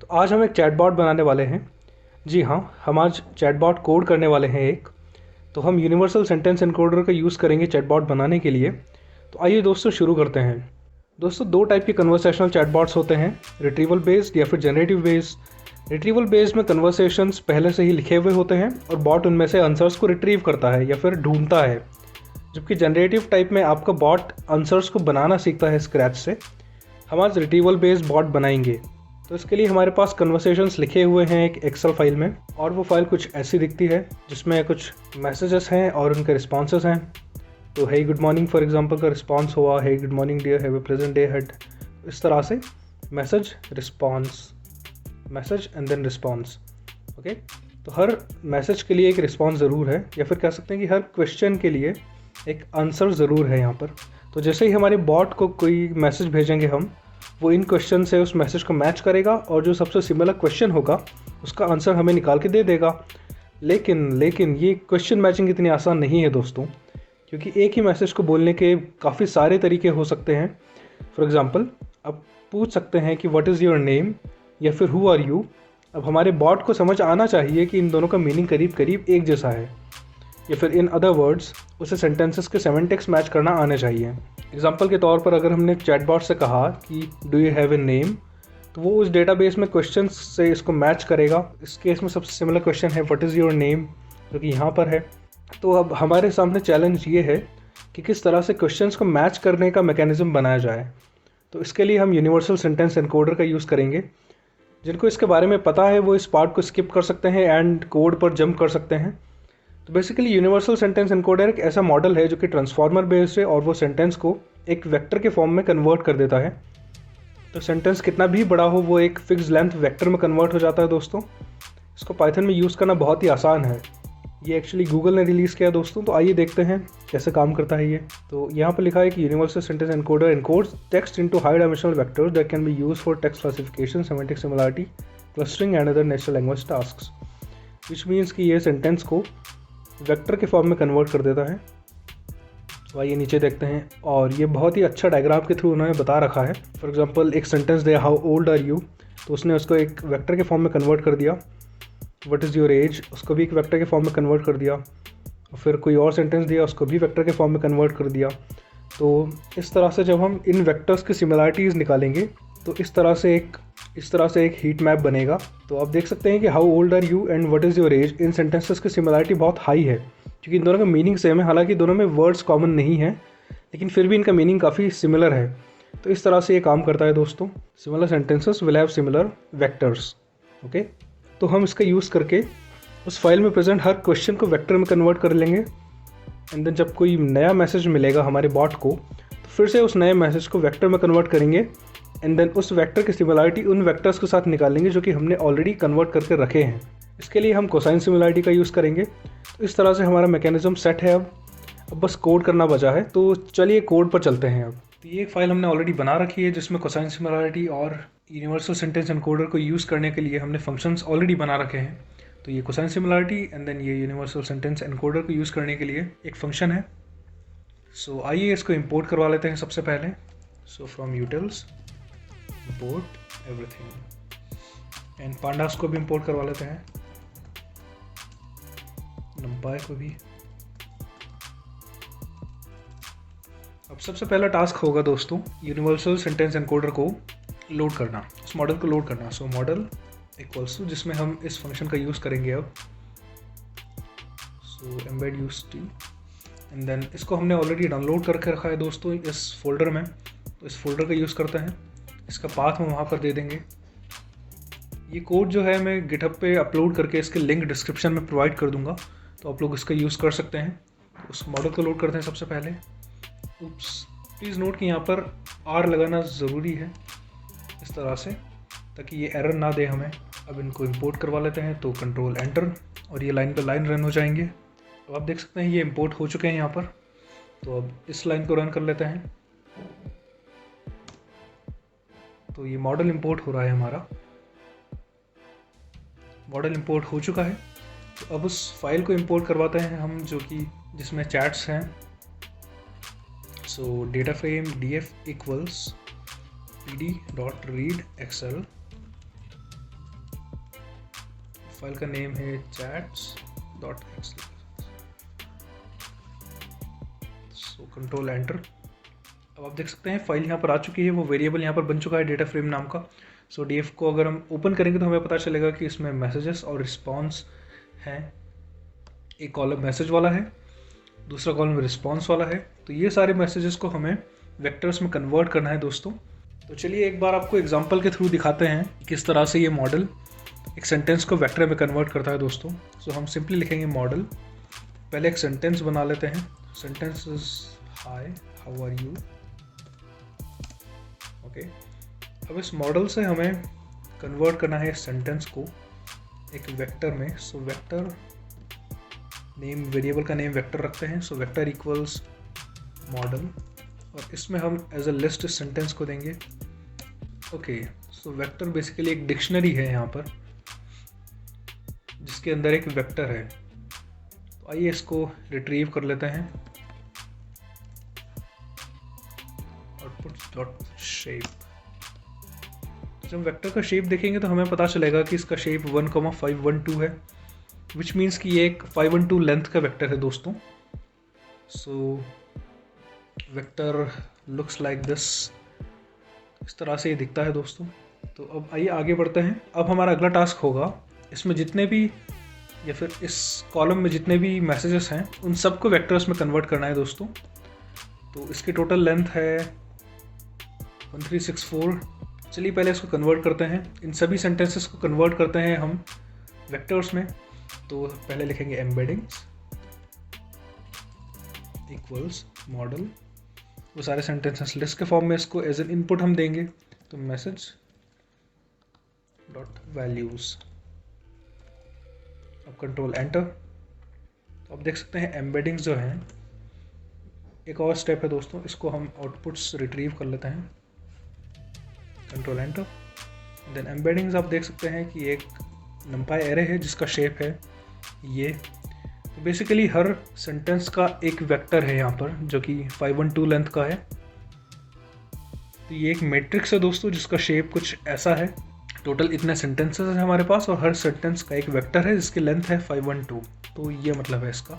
तो आज हम एक चैटबॉट बनाने वाले हैं। जी हाँ, हम आज चैटबॉट कोड करने वाले हैं एक। तो हम यूनिवर्सल सेंटेंस एनकोडर का यूज़ करेंगे चैटबॉट बनाने के लिए। तो आइए दोस्तों शुरू करते हैं। दोस्तों, दो टाइप के कन्वर्सेशनल चैटबॉट्स होते हैं, रिट्रीवल बेस्ड या फिर जनरेटिव बेस्ड। रिट्रीवल बेस्ड में कन्वर्सेशंस पहले से ही लिखे हुए होते हैं और बॉट उनमें से आंसर्स को रिट्रीव करता है या फिर ढूंढता है। जबकि जनरेटिव टाइप में आपका बॉट आंसर्स को बनाना सीखता है स्क्रैच से। हम आज रिट्रीवल बेस्ड बॉट बनाएंगे। तो इसके लिए हमारे पास कन्वर्सेशंस लिखे हुए हैं एक एक्सेल फाइल में, और वो फाइल कुछ ऐसी दिखती है जिसमें कुछ मैसेजेस हैं और उनके रिस्पॉन्सेस हैं। तो hey good morning for example का रिस्पॉन्स हुआ hey good morning dear, have a pleasant day head. इस तरह से message response, message and then response. Okay, तो हर मैसेज के लिए एक रिस्पॉन्स ज़रूर है, या फिर कह सकते हैं कि हर क्वेश्चन के लिए एक आंसर ज़रूर है यहाँ पर। तो जैसे ही हमारे बॉट को कोई मैसेज भेजेंगे हम, वो इन क्वेश्चन से उस मैसेज को मैच करेगा और जो सबसे सिमिलर क्वेश्चन होगा उसका आंसर हमें निकाल के दे देगा। लेकिन ये क्वेश्चन मैचिंग इतनी आसान नहीं है दोस्तों, क्योंकि एक ही मैसेज को बोलने के काफ़ी सारे तरीके हो सकते हैं। फॉर एग्ज़ाम्पल, आप पूछ सकते हैं कि व्हाट इज़ योर नेम या फिर हु आर यू। अब हमारे बॉट को समझ आना चाहिए कि इन दोनों का मीनिंग करीब करीब एक जैसा है, या फिर इन अदर वर्ड्स उसे सेंटेंसेस के सेमेंटिक्स मैच करना आने चाहिए। एग्जाम्पल के तौर पर अगर हमने चैटबॉट से कहा कि do you have a name, तो वो उस डेटाबेस में क्वेश्चन से इसको मैच करेगा। इस केस में सबसे सिमिलर क्वेश्चन है व्हाट इज़ योर नेम, जो कि यहाँ पर है। तो अब हमारे सामने चैलेंज ये है कि किस तरह से क्वेश्चंस को मैच करने का मैकेनिज्म बनाया जाए। तो इसके लिए हम यूनिवर्सल सेंटेंस एनकोडर का यूज़ करेंगे। जिनको इसके बारे में पता है वो इस पार्ट को स्किप कर सकते हैं एंड कोड पर जंप कर सकते हैं। तो बेसिकली यूनिवर्सल सेंटेंस एनकोडर एक ऐसा मॉडल है जो कि ट्रांसफॉर्मर बेस्ड है और वो सेंटेंस को एक वेक्टर के फॉर्म में कन्वर्ट कर देता है। तो सेंटेंस कितना भी बड़ा हो वो एक फिक्स लेंथ वेक्टर में कन्वर्ट हो जाता है दोस्तों। इसको पाइथन में यूज़ करना बहुत ही आसान है। ये एक्चुअली गूगल ने रिलीज़ किया दोस्तों। तो आइए देखते हैं कैसे काम करता है ये। तो यहाँ पर लिखा है कि universal sentence encoder encodes text into high dimensional vectors that can be used for text classification, semantic similarity, clustering and other natural language tasks. Which means कि ये सेंटेंस को वेक्टर के फॉर्म में कन्वर्ट कर देता है। तो आइए नीचे देखते हैं, और ये बहुत ही अच्छा डायग्राम के थ्रू उन्होंने बता रखा है। फॉर एग्जांपल, एक सेंटेंस दिया हाउ ओल्ड आर यू, तो उसने उसको एक वेक्टर के फॉर्म में कन्वर्ट कर दिया। व्हाट इज़ योर एज, उसको भी एक वेक्टर के फॉर्म में कन्वर्ट कर दिया। और फिर कोई और सेंटेंस दिया, उसको भी वेक्टर के फॉर्म में कन्वर्ट कर दिया। तो इस तरह से जब हम इन वेक्टर्स की सिमिलरिटीज़ निकालेंगे तो इस तरह से एक हीट मैप बनेगा। तो आप देख सकते हैं कि how old are you and what is your age, इन सेंटेंसेस की सिमिलरिटी बहुत हाई है, क्योंकि इन दोनों का मीनिंग सेम है। हालांकि दोनों में वर्ड्स कॉमन नहीं है, लेकिन फिर भी इनका मीनिंग काफ़ी सिमिलर है। तो इस तरह से ये काम करता है दोस्तों। Similar sentences will have similar vectors. Okay, तो हम इसका यूज़ करके उस फाइल में प्रेजेंट हर क्वेश्चन को वेक्टर में कन्वर्ट कर लेंगे। एंड देन जब कोई नया मैसेज मिलेगा हमारे बॉट को, तो फिर से उस नए मैसेज को वेक्टर में कन्वर्ट करेंगे। एंड देन उस वेक्टर की सिमिलरिटी उन वेक्टर्स के साथ निकालेंगे जो कि हमने ऑलरेडी कन्वर्ट करके रखे हैं। इसके लिए हम कोसाइन सिमिलरिटी का यूज़ करेंगे। तो इस तरह से हमारा मैकेनिज्म सेट है। अब बस कोड करना बचा है, तो चलिए कोड पर चलते हैं। अब तो ये एक फाइल हमने ऑलरेडी बना रखी है जिसमें कोसाइन सिमिलरिटी और यूनिवर्सल सेंटेंस एनकोडर को यूज़ करने के लिए हमने फंक्शंस ऑलरेडी बना रखे हैं। तो ये कोसाइन सिमिलरिटी एंड देन ये यूनिवर्सल सेंटेंस एनकोडर को यूज़ करने के लिए एक फंक्शन है। सो आइए इसको इम्पोर्ट करवा लेते हैं सबसे पहले। So from utils import everything and pandas को भी इंपोर्ट करवा लेते हैं, numpy को भी। अब सबसे पहला टास्क होगा दोस्तों यूनिवर्सल सेंटेंस एनकोडर को लोड करना, उस मॉडल को लोड करना। सो मॉडल इक्वल्स टू, जिसमें हम इस फंक्शन का यूज़ करेंगे अब। सो embed ust एंड देन इसको हमने ऑलरेडी डाउनलोड करके रखा है दोस्तों इस फोल्डर में। तो इस फोल्डर का यूज़ करते हैं। इसका पाथ हम वहाँ पर दे देंगे। ये कोड जो है मैं गिटहब पे अपलोड करके इसके लिंक डिस्क्रिप्शन में प्रोवाइड कर दूंगा, तो आप लोग इसका यूज़ कर सकते हैं। तो उस मॉडल को लोड करते हैं सबसे पहले। प्लीज़ नोट कि यहाँ पर आर लगाना ज़रूरी है इस तरह से, ताकि ये एरर ना दे हमें। अब इनको इंपोर्ट करवा लेते हैं, तो कंट्रोल एंटर, और ये लाइन पे लाइन रन हो जाएंगे। तो आप देख सकते हैं ये इंपोर्ट हो चुके हैं यहाँ पर। तो अब इस लाइन को रन कर लेते हैं। तो ये मॉडल इंपोर्ट हो रहा है, हमारा मॉडल इंपोर्ट हो चुका है। तो अब उस फाइल को इंपोर्ट करवाते हैं हम, जो कि जिसमें चैट्स हैं। सो data frame df equals pd.read excel file का नेम है chats.x, सो कंट्रोल एंटर। अब आप देख सकते हैं फाइल यहाँ पर आ चुकी है, वो वेरिएबल यहाँ पर बन चुका है डेटा फ्रेम नाम का। सो df को अगर हम ओपन करेंगे तो हमें पता चलेगा कि इसमें मैसेजेस और रिस्पॉन्स हैं। एक कॉलम मैसेज वाला है, दूसरा कॉलम रिस्पॉन्स वाला है। तो ये सारे मैसेजेस को हमें वेक्टर्स में कन्वर्ट करना है दोस्तों। तो चलिए एक बार आपको एग्जांपल के थ्रू दिखाते हैं किस तरह से ये मॉडल एक सेंटेंस को वेक्टर में कन्वर्ट करता है दोस्तों। सो हम सिंपली लिखेंगे मॉडल, पहले एक सेंटेंस बना लेते हैं। Sentence is hi how are you, okay. अब इस मॉडल से हमें कन्वर्ट करना है इस सेंटेंस को एक वेक्टर में। सो वेक्टर नेम, वेरिएबल का नेम वेक्टर रखते हैं। सो वेक्टर इक्वल्स मॉडल, और इसमें हम एज अ लिस्ट इस सेंटेंस को देंगे। ओके, सो वेक्टर बेसिकली एक डिक्शनरी है यहाँ पर जिसके अंदर एक वेक्टर है। तो आइए इसको रिट्रीव कर लेते हैं। आउटपुट.शेप, जब वेक्टर का शेप देखेंगे तो हमें पता चलेगा कि इसका शेप 1,512 है, विच मीन्स कि ये एक 512 लेंथ का वेक्टर है दोस्तों। So vector looks like this, इस तरह से ये दिखता है दोस्तों। तो अब आइए आगे बढ़ते हैं। अब हमारा अगला टास्क होगा इसमें जितने भी या फिर इस कॉलम में जितने भी मैसेजेस हैं उन सबको वेक्टर्स में कन्वर्ट करना है दोस्तों। तो इसकी टोटल लेंथ है 1364। चलिए पहले इसको कन्वर्ट करते हैं, इन सभी सेंटेंसेस को कन्वर्ट करते हैं हम वेक्टर्स में। तो पहले लिखेंगे एम्बेडिंग्स इक्वल्स मॉडल, वो सारे सेंटेंसेस लिस्ट के फॉर्म में इसको एज एन इनपुट हम देंगे। तो मैसेज डॉट वैल्यूज, अब कंट्रोल एंटर। तो आप देख सकते हैं एम्बेडिंग्स जो हैं, एक और स्टेप है दोस्तों, इसको हम आउटपुट्स रिट्रीव कर लेते हैं। कंट्रोल एंटर, देन एम्बेडिंग्स आप देख सकते हैं कि एक नंपाई एरे है जिसका शेप है ये। तो बेसिकली हर सेंटेंस का एक वेक्टर है यहाँ पर जो कि 512 लेंथ का है। तो ये एक मैट्रिक्स है दोस्तों जिसका शेप कुछ ऐसा है। टोटल इतने सेंटेंसेस हैं हमारे पास और हर सेंटेंस का एक वेक्टर है जिसकी लेंथ है 512। तो ये मतलब है इसका।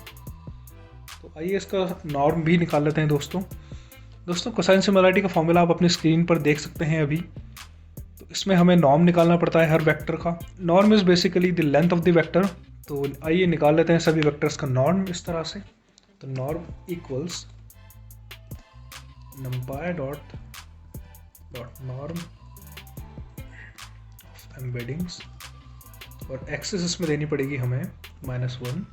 तो आइए इसका नॉर्म भी निकाल लेते हैं दोस्तों कोसाइन सिमिलरिटी का फॉर्मूला आप अपनी स्क्रीन पर देख सकते हैं अभी। तो इसमें हमें नॉर्म निकालना पड़ता है हर वेक्टर का। Norm is basically the length of the vector. तो आइए निकाल लेते हैं सभी वेक्टर्स का नॉर्म इस तरह से। तो norm equals numpy dot norm of embeddings, और एक्सेस इसमें देनी पड़ेगी हमें -1।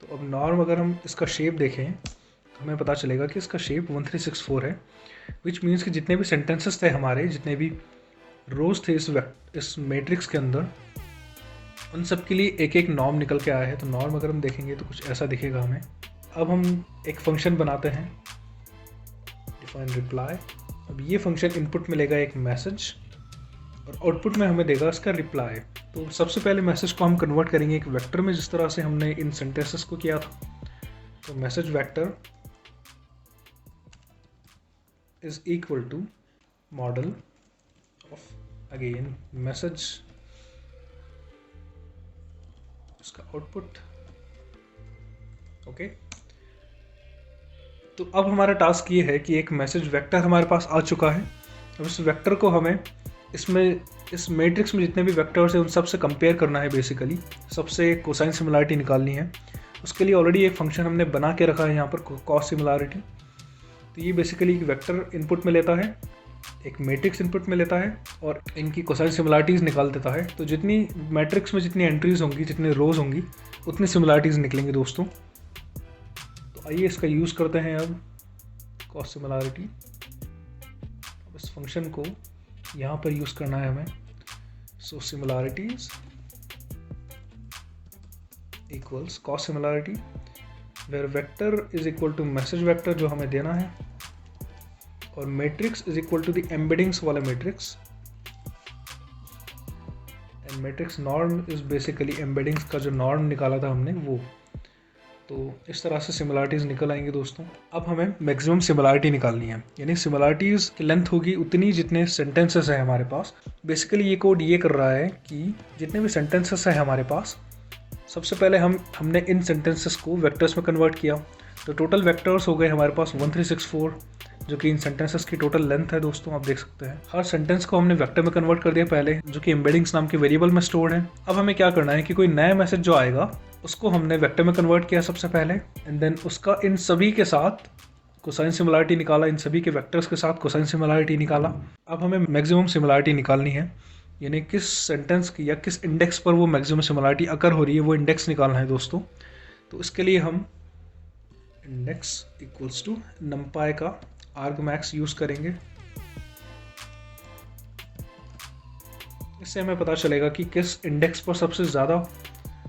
तो अब नॉर्म अगर हम इसका शेप देखें तो हमें पता चलेगा कि इसका शेप 1364 है, विच मीन्स कि जितने भी सेंटेंसेस थे हमारे, जितने भी रोज थे इस मैट्रिक्स के अंदर, उन सब के लिए एक एक नॉर्म निकल के आया है। तो नॉर्म अगर हम देखेंगे तो कुछ ऐसा दिखेगा हमें। अब हम एक फंक्शन बनाते हैं, डिफाइन रिप्लाई। अब ये फंक्शन इनपुट में लेगा एक मैसेज और आउटपुट में हमें देगा इसका रिप्लाई। तो सबसे पहले मैसेज को हम कन्वर्ट करेंगे एक वेक्टर में, जिस तरह से हमने इन सेंटेंसेस को किया था। तो message vector is equal to model of again message, इसका आउटपुट। ओके, तो अब हमारा टास्क ये है कि एक मैसेज वेक्टर हमारे पास आ चुका है। अब इस वेक्टर को हमें इसमें इस मैट्रिक्स में जितने भी वेक्टर्स हैं उन सब से कंपेयर करना है। बेसिकली सबसे कोसाइन सिमिलरिटी निकालनी है। उसके लिए ऑलरेडी एक फंक्शन हमने बना के रखा है यहाँ पर, कॉस सिमिलरिटी। तो ये बेसिकली एक वेक्टर इनपुट में लेता है, एक मैट्रिक्स इनपुट में लेता है और इनकी कोसाइन सिमिलरिटीज़ निकाल देता है। तो जितनी मैट्रिक्स में जितनी एंट्रीज होंगी, जितनी रोज होंगी, उतनी सिमिलरिटीज़ निकलेंगी दोस्तों। तो आइए इसका यूज़ करते हैं अब कॉस सिमिलरिटी। अब इस फंक्शन को यहाँ पर यूज़ करना है हमें। So similarities equals cos similarity where vector is equal to message vector जो हमें देना है, और matrix is equal to the embeddings वाला matrix, and matrix norm is basically embeddings का जो नॉर्म निकाला था हमने वो। तो इस तरह से सिमिलरिटीज़ निकल आएंगी दोस्तों। अब हमें मैक्सिमम सिमिलरिटी निकालनी है, यानी सिमिलरिटीज़ की लेंथ होगी उतनी जितने सेंटेंसेस है हमारे पास। बेसिकली ये कोड ये कर रहा है कि जितने भी सेंटेंसेस है हमारे पास, सबसे पहले हमने इन सेंटेंसेस को वेक्टर्स में कन्वर्ट किया। तो टोटल वेक्टर्स हो गए हमारे पास 1364, जो कि इन सेंटेंसेस की टोटल लेंथ है दोस्तों। आप देख सकते हैं हर सेंटेंस को हमने वेक्टर में कन्वर्ट कर दिया पहले, जो कि एम्बेडिंग्स नाम के वेरिएबल में स्टोर्ड है। अब हमें क्या करना है कि कोई नया मैसेज जो आएगा उसको हमने वेक्टर में कन्वर्ट किया सबसे पहले, एंड देन उसका इन सभी के साथ कोसाइन सिमिलरिटी निकाला, इन सभी के वेक्टर्स के साथ कोसाइन सिमिलरिटी निकाला। अब हमें मैक्सिमम सिमिलरिटी निकालनी है, यानी किस सेंटेंस की या किस इंडेक्स पर वो मैक्सिमम सिमिलरिटी अकर हो रही है, वो इंडेक्स निकालना है दोस्तों। तो इसके लिए हम इंडेक्स इक्वल्स टू नमपाई का आर्गमैक्स यूज़ करेंगे। इससे हमें पता चलेगा कि किस इंडेक्स पर सबसे ज़्यादा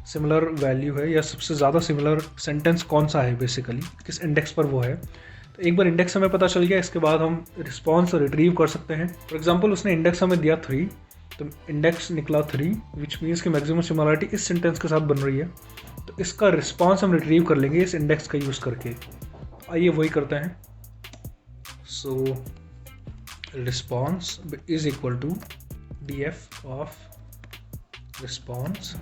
सिमिलर वैल्यू है या सबसे ज़्यादा सिमिलर सेंटेंस कौन सा है, बेसिकली किस इंडेक्स पर वो है। तो एक बार इंडेक्स हमें पता चल गया, इसके बाद हम रिस्पॉन्स रिट्रीव कर सकते हैं। फॉर एग्जांपल उसने इंडेक्स हमें दिया 3, तो इंडेक्स निकला 3, विच मीन्स कि मैक्सिमम सिमिलरिटी इस सेंटेंस के साथ बन रही है। तो इसका रिस्पॉन्स हम रिट्रीव कर लेंगे इस इंडेक्स का यूज़ करके। आइए वही करते हैं। So response is equal to df of response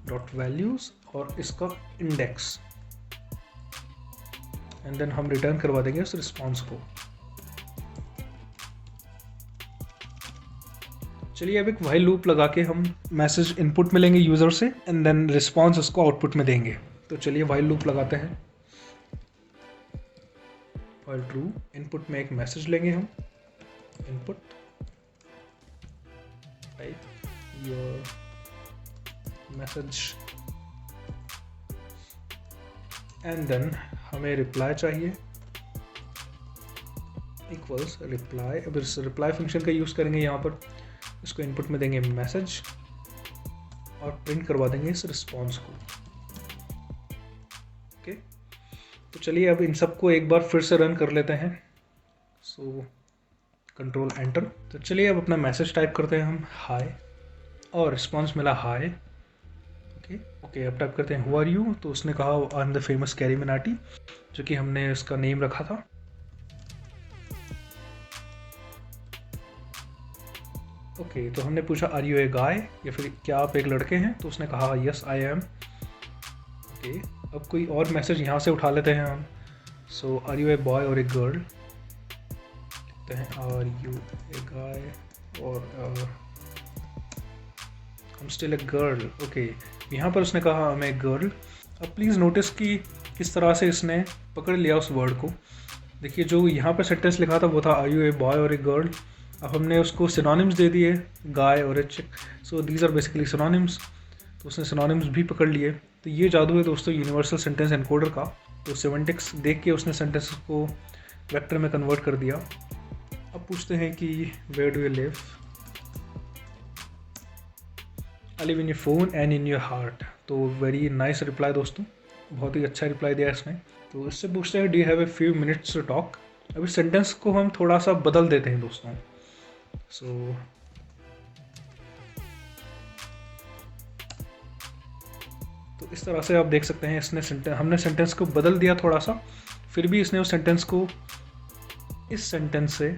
dot values और इसका इंडेक्स, एंड देन हम रिटर्न करवा देंगे उस रिस्पॉन्स को। चलिए अब एक व्हाइल लूप लगा के हम मैसेज इनपुट में लेंगे यूज़र से, एंड देन रिस्पॉन्स उसको आउटपुट में देंगे। तो चलिए व्हाइल लूप लगाते हैं। व्हाइल ट्रू, इनपुट में एक मैसेज लेंगे हम, input type your message, and then हमें रिप्लाई चाहिए इक्वल्स रिप्लाई। अब इस रिप्लाई फंक्शन का यूज़ करेंगे यहाँ पर, इसको इनपुट में देंगे मैसेज और प्रिंट करवा देंगे इस रिस्पॉन्स को। ओके, तो चलिए अब इन सबको एक बार फिर से रन कर लेते हैं। So control enter. तो चलिए अब अपना मैसेज टाइप करते हैं हम, हाय, और रिस्पॉन्स मिला हाय। ओके, अब टाइप करते हैं हु आर यू, तो उसने कहा I am the famous carry Minati, जो कि हमने उसका नेम रखा था। ओके, तो हमने पूछा आर यू ए गाय, या फिर क्या आप एक लड़के हैं, तो उसने कहा यस आई एम। ओके, अब कोई और मैसेज यहाँ से उठा लेते हैं हम। सो आर यू ए बॉय और ए गर्ल, लिखते हैं आर यू ए गाय और I'm still a girl। Okay, यहाँ पर उसने कहा I'm a girl। अब प्लीज़ नोटिस कि किस तरह से इसने पकड़ लिया उस वर्ड को। देखिए जो यहाँ पर सेंटेंस लिखा था वो था आर यू ए बॉय और ए गर्ल। अब हमने उसको सिनोनिम्स दे दिए, गाय और a chick. So these are basically synonyms, तो उसने सिनोनिम्स भी पकड़ लिए। तो ये जादू है दोस्तों यूनिवर्सल सेंटेंस एनकोडर का। तो सेमेंटिक्स देख के उसने सेंटेंस को वेक्टर में कन्वर्ट कर दिया। अब पूछते हैं कि where do you live. I live in your phone and in your heart। तो वेरी नाइस रिप्लाई दोस्तों, बहुत ही अच्छा रिप्लाई दिया इसने। तो इससे पूछते हैं do you have a few minutes to talk. अब इस सेंटेंस को हम थोड़ा सा बदल देते हैं दोस्तों। सो तो इस तरह से आप देख सकते हैं इसने हमने सेंटेंस को बदल दिया थोड़ा सा, फिर भी इसने उस सेंटेंस को इस सेंटेंस से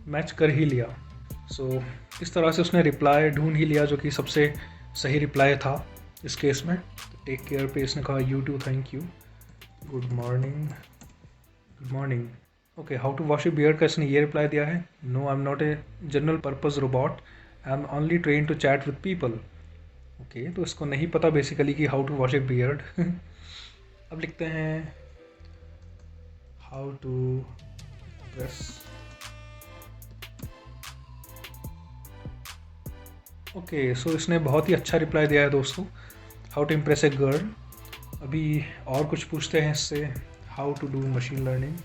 मैच कर ही लिया। सो इस तरह से उसने रिप्लाई ढूंढ ही लिया जो कि सबसे सही रिप्लाई था इस केस में। टेक केयर पे इसने कहा you too, thank you, good morning, good morning. Okay, how to wash a beard का इसने ये रिप्लाई दिया है, no I am not a general purpose robot, I am only train to chat with people. Okay, तो इसको नहीं पता basically कि how to wash a beard. अब लिखते हैं how to press. Okay, so इसने बहुत ही अच्छा रिप्लाई दिया है दोस्तों, how to impress a girl. अभी और कुछ पूछते हैं इससे, how to do machine learning.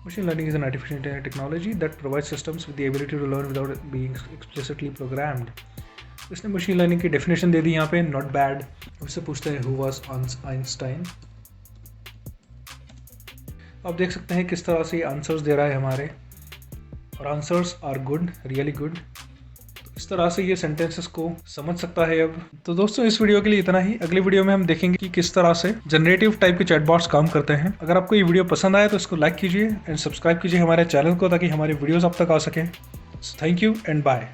Machine learning is an artificial technology that provides systems with the ability to learn without being explicitly programmed. इसने मशीन लर्निंग की डेफिनेशन दे दी यहाँ पे, नॉट बैड। उससे पूछते हैं हु वाज आइंस्टाइन। आप देख सकते हैं किस तरह से आंसर्स दे रहा है हमारे, और answers are good, really good. तो इस तरह से ये सेंटेंसेस को समझ सकता है अब। तो दोस्तों इस वीडियो के लिए इतना ही। अगली वीडियो में हम देखेंगे कि किस तरह से जनरेटिव टाइप के चैटबॉट्स काम करते हैं। अगर आपको ये वीडियो पसंद आया तो इसको लाइक कीजिए एंड सब्सक्राइब कीजिए हमारे चैनल को, ताकि हमारे वीडियोस आप तक आ सकें। Thank you and bye.